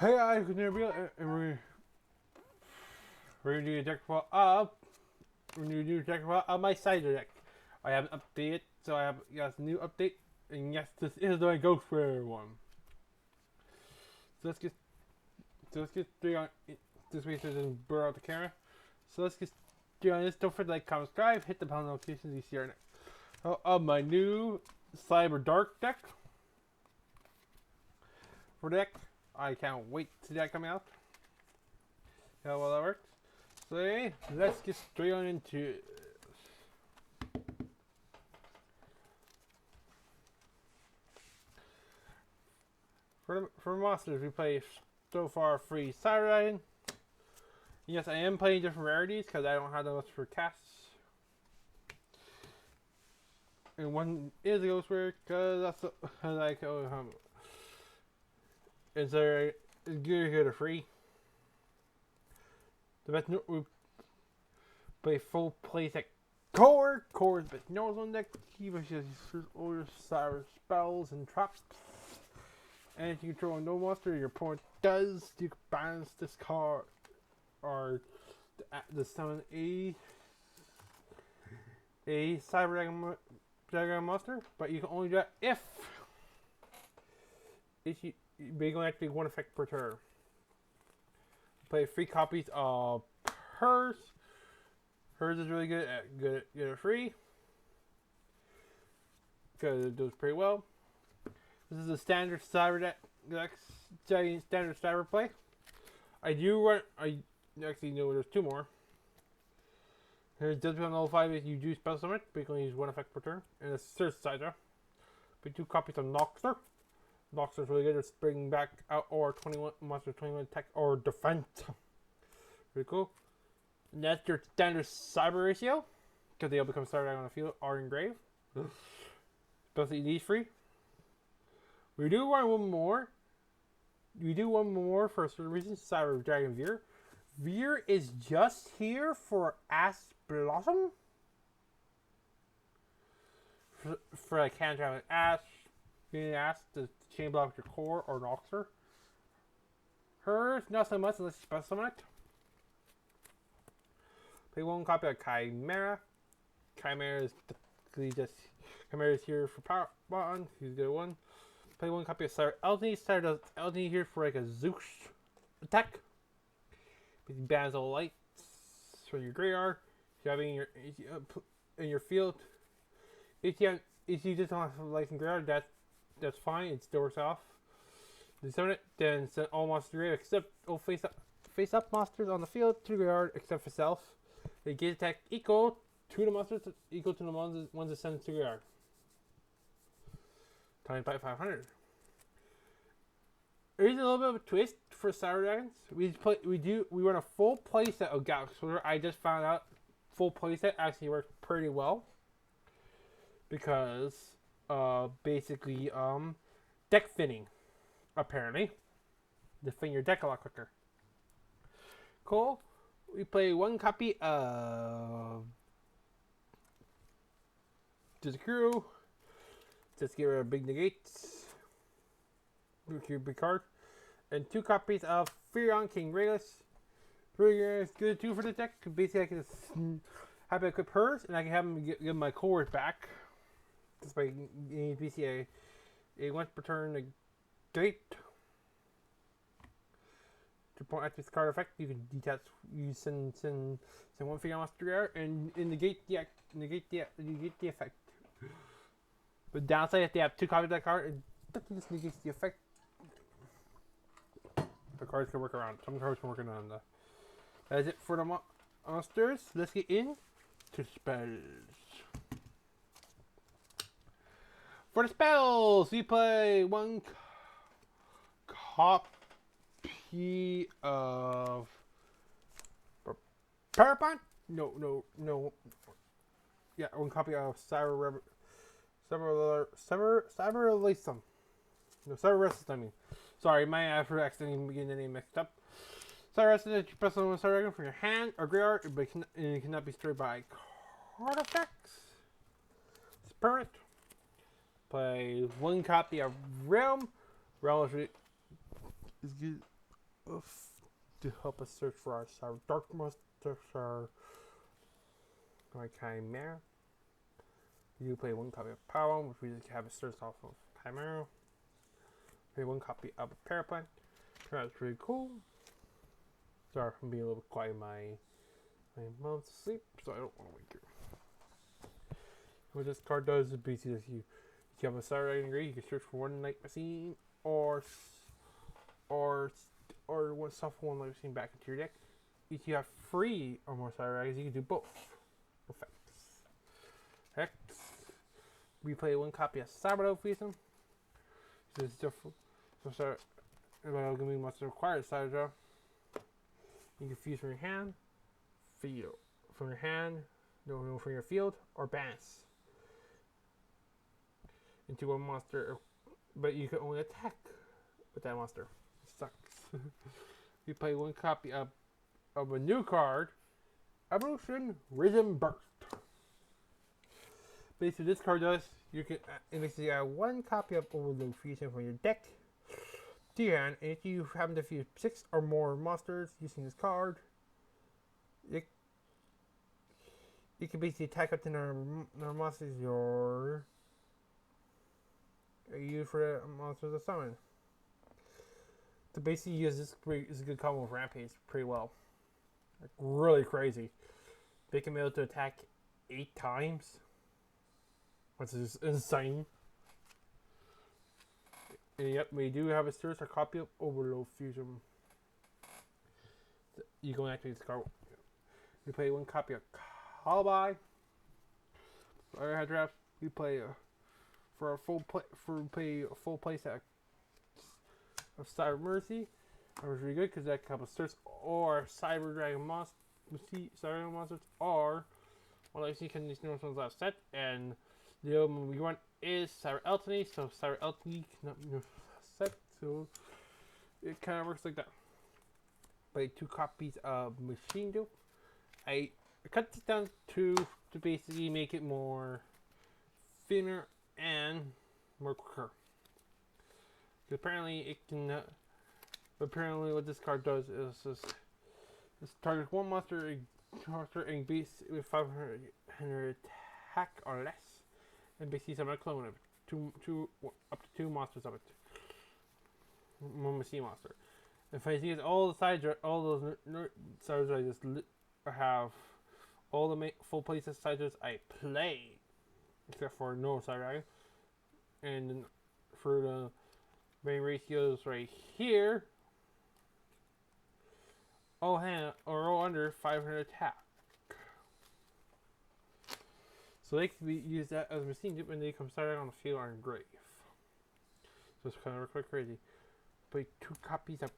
Hey, I can never be and we're gonna do a deck file up. We're gonna do a deck file of my cider deck. I have an update, so I have a new update, and yes, this is the Ghostware one. So let's get straight on this way so it doesn't blur out the camera. So let's get straight on this. Don't forget to like, comment, subscribe, hit the bell notifications you see right now. Of my new Cyber Dark deck. For deck, I can't wait to see that coming out. How well that works. So hey, let's get straight on into it. For monsters, we play so far free Cyber Dragon. Yes, I am playing different rarities because I don't have that much for casts. And one is a Ghostware because that's like is there is good or free. The best we play full playset core. Core is best knows on deck. He was just all your cyber spells and traps. And if you control no monster, your opponent does. You can balance this card or the summon a Cyber Dragon monster, but you can only do that if you you're going to have to do one effect per turn. Play 3 copies of hers. Hers is really good at free because it does pretty well. This is a standard cyber deck, standard cyber play. I actually know there's 2 more. It does become level 5 if you do spell summon, but you can only use 1 effect per turn. And it's third Sidra. But 2 copies of Noxer. Noxer's really good. It's bringing back out or 21 monster 21 attack or defense. Pretty cool. And that's your standard cyber ratio. Because they'll become cyber on the field or engrave. Especially these 3. We do want one more. We do one more for a certain reason. Cyber Dragon Veer. Veer is just here for Ash Blossom. For a counter with Ash. Being asked to chain block your core or Noxer. Hers, not so much unless you special summon it. Play 1 copy of Chimera. Chimera is here for power button. He's a good one. Play 1 copy of Cyber Eldney. Cyber does Eldney here for like a Zeus attack. He bans all lights from your graveyard. If you have in your field, if you just don't have lights in graveyard, that's fine. It still works off. You summon it, then send all monsters to grave except all face up monsters on the field to the graveyard except for self. They get attack equal to the monsters equal to the ones that send to the graveyard. Times by 500. There is a little bit of a twist for Cyber Dragons. We run a full playset of Galaxy Sworder. I just found out full playset actually works pretty well because basically deck thinning apparently to thin your deck a lot quicker. Cool. We play 1 copy of Tizakuru. Just get rid of big negates. Big card. And 2 copies of Furion King Rayless. Furion is good too for the deck. Basically, I can just have it equip hers, and I can have him give my cores back. Just by basically a once per turn negate. To point at this card effect, you can detach. You send 1 Furion monster out and negate the effect. But downside, if they have 2 copies of that card, it just negates the effect. The cards can work around. Some cards can work around that. That's it for the monsters. Let's get in to spells. For the spells, we play 1 copy of Parapon. No. Yeah, 1 copy of Cyber Lysum. No, Cyber Resist, I mean. Sorry, my after accidentally getting the name mixed up. Cyber Resist, you press on 1 Cyber Dragon from your hand or graveyard, but it cannot be destroyed by card effects. It's permanent. Play 1 copy of Realm. Realm is good. to help us search for our Cyber Dark Monsters, our Chimera. You play one copy of Power, which we just have a search off of Chimera. Play one copy of a Paraplan. That's pretty cool. Sorry, I'm being a little bit quiet in my mom's asleep, so I don't want to wake her. What this card does is basically if you have a Cyber Dragon, you can search for one Night Machine or one soft one Night Machine back into your deck. If you have 3 or more Cyber Dragons, you can do both effects. Hex. We play one copy of Cyber Feasum. This is different. So going to be must require Cyber Draw. You can fuse from your hand, field from your hand, no from your field, or banish into a monster, but you can only attack with that monster. It sucks. You play one copy of a new card, Evolution Rhythm Burst. Basically, this card does, you can basically add one copy of Overload Fusion from your deck to your hand, and if you happen to fuse 6 or more monsters using this card, you can basically attack up to the monsters you use for the monsters to summon. To basically use this is a good combo with Rampage pretty well. Like, really crazy. They can be able to attack 8 times, which is insane. And yep, we do have a search or copy of Overload Fusion. You can activate this card. We play one copy of Calibi. For our draft, we play for a full playset of Cyber Mercy. That was really good because that couple search or Cyber Dragon Monsters, Cyber Monsters, or well, I see can these new ones last set, and the other one we want is Cyber Eltony, so Cyber Eltony cannot be set, so it kind of works like that. Play 2 copies of Machine Duel. I cut this down to basically make it more thinner and more quicker. Apparently it can. Apparently, what this card does is just target one monster and base with 500 attack or less, and basically summon a clone of it. Up to 2 monsters of it. One machine monster. If I see all the sides, all those sides I just have all the full places sides I play, except for no Cyber Dragon, and for the main ratios right here, all under 500 attack. So they can use that as a machine when they come starting on the field or in grave. So it's kind of quite crazy. Play 2 copies of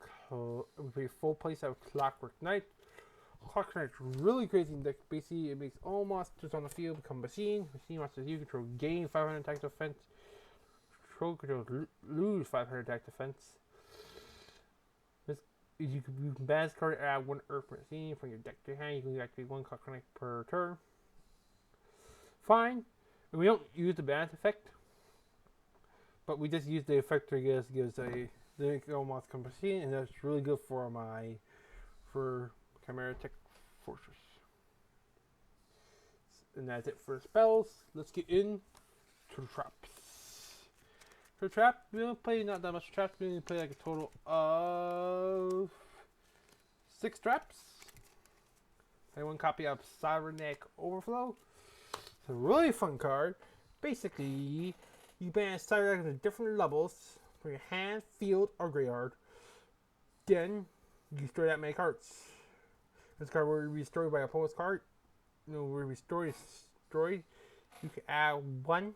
play full place of Clockwork Knight. Clockwork Knight's really crazy deck. Basically, it makes all monsters on the field become machine. Machine monsters you control gain 500 attack defense. Control lose 500 attack defense. You can ban this card and add 1 Earth Machine from your deck to your hand. You can activate 1 Clockwork Knight per turn. Fine. And we don't use the ban effect, but we just use the effect to gives a the monster come machine, and that's really good for Chimera Tech Fortress. And that's it for spells. Let's get into the traps. For trap, we don't play not that much traps. We only play like a total of 6 traps. Play 1 copy of Cybernetic Overflow. It's a really fun card. Basically, you ban Cyber Dragons at different levels from your hand, field, or graveyard. Then you destroy that many cards. This card will be destroyed by a opponent's card. Will be destroyed. You can add one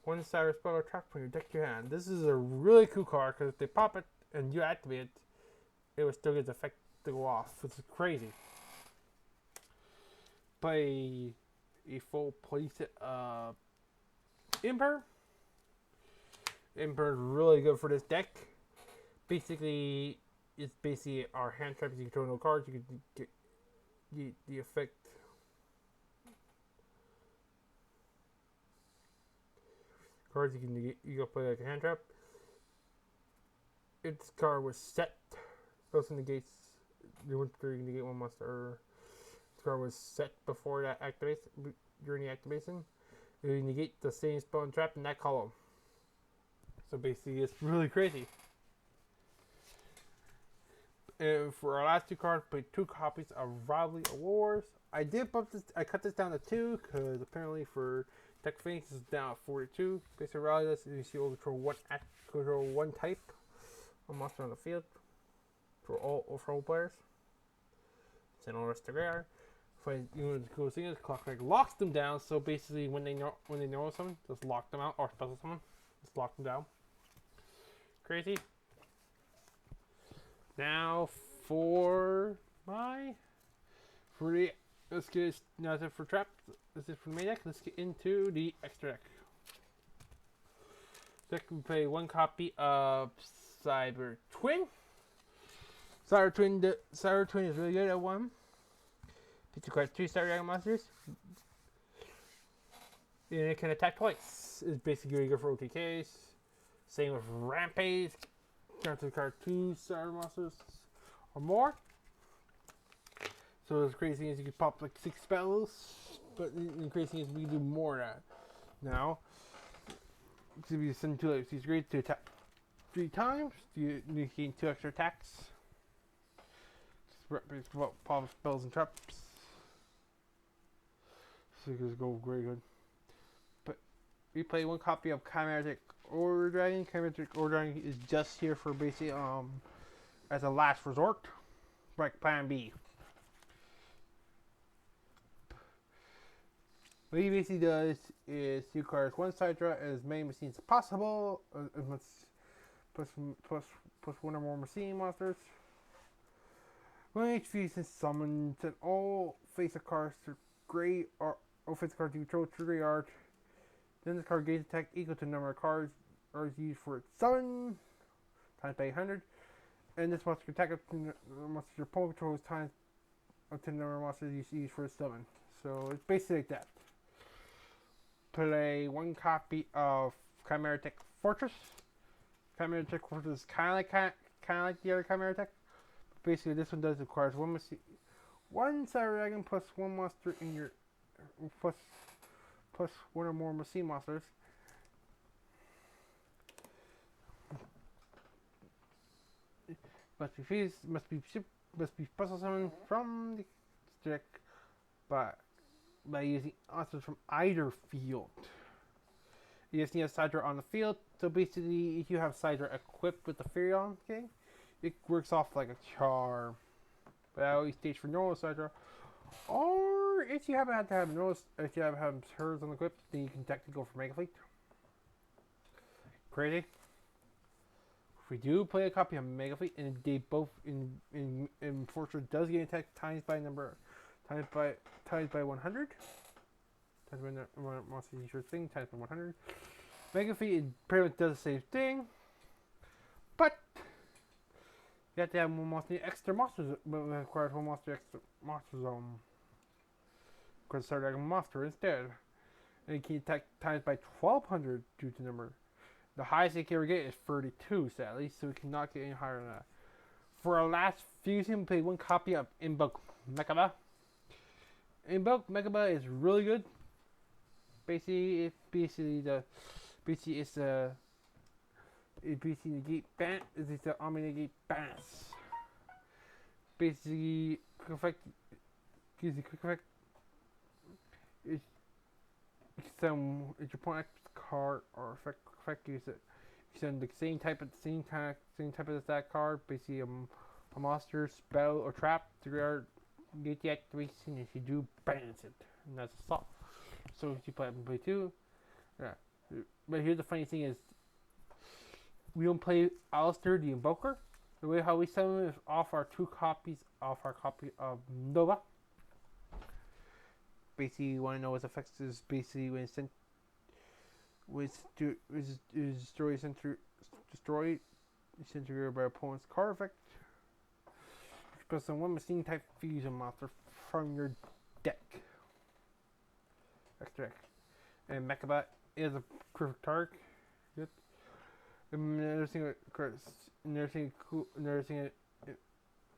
Cyber spell or trap from your deck to your hand. This is a really cool card because if they pop it and you activate it, it will still get the effect to go off. It's crazy. Play a full playset of Emperor. Emperor is really good for this deck. Basically, it's basically our hand traps. You control no cards. You can get the effect. Cards you can play like a hand trap. its card was set, those negates. You went through negate one monster. Its card was set before that activates during the activation. You negate the same spell and trap in that column. So basically, it's really crazy. And for our last two cards, played 2 copies of Rivalry of Wars. I did bump this. I cut this down to 2 because apparently for Deck Phoenix is down at 42. Basically, Rally this is you control one type of monster on the field for all players. Send all the rest to graveyard. The cool thing is Clockwork locks them down. So basically, when they know something, just lock them out or special summon, just lock them down. Crazy. Now for the let's get now that's it for trap. This is for the main deck. Let's get into the extra deck. Deck we play 1 copy of Cyber Twin. Cyber Twin is really good at 1. It requires 2 Cyber Dragon monsters. And it can attack twice. It's basically really good for OTKs. Same with Rampage. Count to the card 2 Cyber monsters or more. So the crazy thing is you can pop like 6 spells, but the crazy thing is we can do more of that. Now, so we send 2 like these great to attack 3 times. You gain 2 extra attacks. Pop spells and traps. So it go very good. But we play 1 copy of Chimeric Order Dragon. Chimeric Order Dragon is just here for basically as a last resort, like Plan B. What he basically does is he acquires 1 side draw as many machines as possible, plus 1 or more machine monsters. When each piece is summoned, send all face-up cards to gray or face card you control to graveyard. Then this card gains attack equal to the number of cards used for its summon times by 800. And this monster can attack up to the monster your opponent controls times up to the number of monsters you use for its summon. So it's basically like that. Play 1 copy of Chimeric Fortress. Chimeric Fortress is kind of like the other Chimeric. Basically, this one does requires 1 Cyber Dragon plus 1 monster in your plus 1 or more machine monsters. Must be special summoned from the deck by using monsters from either field. You just need a Sidra on the field. So basically, if you have Sidra equipped with the Furion, okay, it works off like a charm. But I always stage for normal Sidra. Or if you happen to have if you have hers unequipped, then you can technically go for Mega Fleet. Crazy. If we do play a copy of Mega Fleet, and they both in Fortress does get attacked times by 100. Times by when the monster is your thing, times by 100. Mega Fleet pretty much does the same thing, but you have to have 1 monster extra monsters. But it requires 1 monster extra monster zone. Because start dragon monster instead, and it can attack times by 1200 due to number. The highest it can ever get is 32, sadly, so we cannot get any higher than that. For our last fusion, we played 1 copy of Invoke Mechaba. Invoke Mechaba is really good. Basically, it's the negate ban. It's the Omni negate bans. Basically, quick effect gives you quick effect. It's your opponent's card or effect gives it. You send the same type of that card. Basically, a monster, spell, or trap to get the activation. If you do, bans it, and that's a stop. So if you play and play 2, yeah. But here's the funny thing is, we don't play Alistair the Invoker. The way how we summon is off our 2 copies of our copy of Nova. Basically, you want to know what effects is basically when it's destroyed, disintegrated by opponent's card effect. Plus on 1 machine type fusion monster from your deck. Extra deck. And Mechaba is a perfect target. Another thing it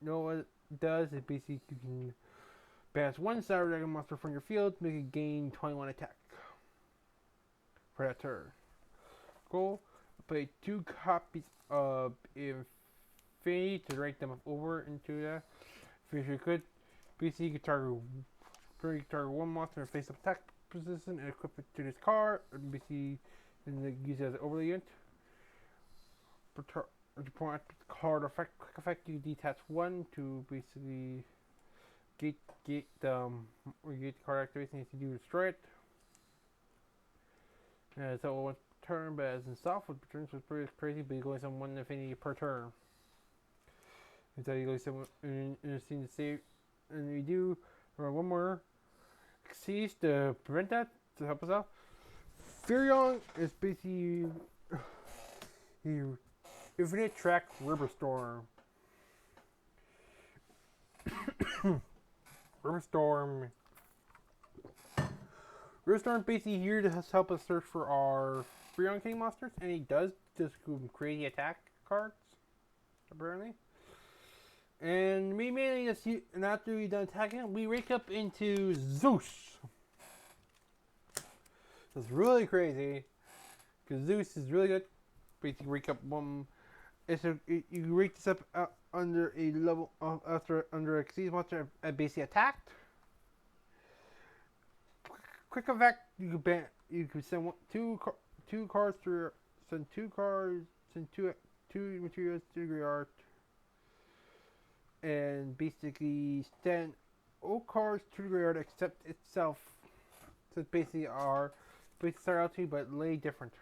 know what it does is basically you can banish one Cyber Dragon monster from your field, make it gain 21 attack for that turn. Cool. Play 2 copies of Infinity to rank them over into that. If you could, basically you can target one monster in face-up attack position and equip it to this card, and basically use it as an overlay unit. Point at the card effect, quick effect, you detach one to basically get the card activation. If you do destroy it, it's all one turn, but as in soft with returns was pretty crazy. But you go on 1 Infinity per turn. Until you go some interesting to save, and we do one more Xyz to prevent that to help us out. Furion is basically you. Infinite Track River Storm. River Storm basically here to help us search for our Freon King monsters, and he does just crazy attack cards, apparently. And we mainly just and after we done attacking, we wake up into Zeus. That's really crazy, because Zeus is really good. Basically, wake up one. You rate this up under a level under a Xyz monster basically attacked. Quick effect, you can send two cards through, send two materials to the graveyard, and basically send all cards to the graveyard except itself. So it's basically start out to, but lay different.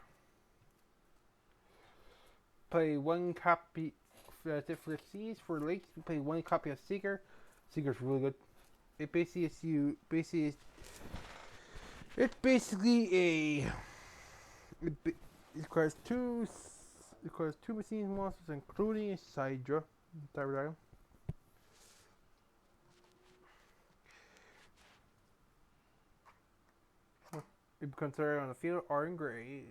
Play 1 copy. That's it for Xyz. For Lakes, we play 1 copy of Seeker. Seeker's really good. It basically is it's basically it requires two machine monsters, including a Sidra. It becomes on the field or engraved.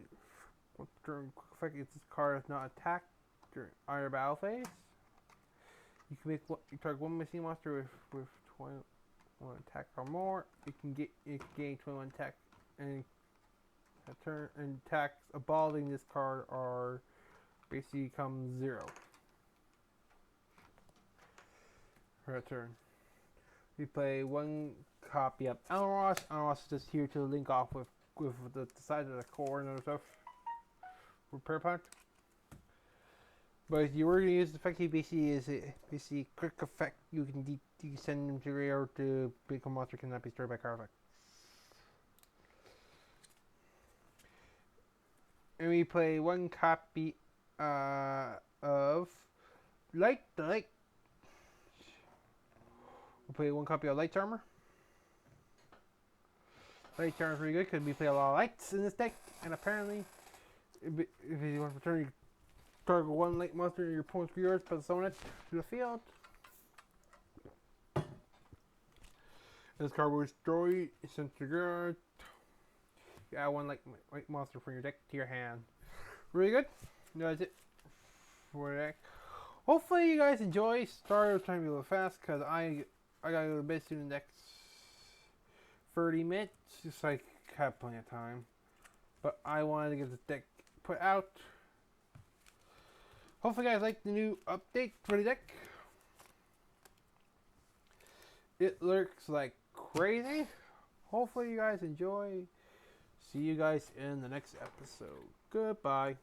During quick effect, if this card is not attacked during either battle phase, you can target one machine monster with 21 attack or more. It can gain 21 attack and a turn, and attacks abolishing this card are basically become 0 for a turn. We play 1 copy of Elros. Elros is just here to link off with the side of the core and other stuff. Repair point. But if you were to use the effect, basically is a quick effect. You can send them to graveyard to become monster cannot be destroyed by card effect. And we play 1 copy of Light. We'll play 1 copy of Light Armor. Light Armor is really good because we play a lot of lights in this deck, and apparently, if you want to return, you target 1 light monster in your opponent's graveyard, but summon it to the field. This card will destroy sent to graveyard. You add 1 light monster from your deck to your hand. Really good. That's it for the deck. Hopefully you guys enjoy. Sorry I was trying to be a little fast because I gotta go to bed soon in the next 30 minutes. Just like have plenty of time. But I wanted to get this deck put out. Hopefully you guys like the new update for the deck. It looks like crazy. Hopefully you guys enjoy. See you guys in the next episode. Goodbye.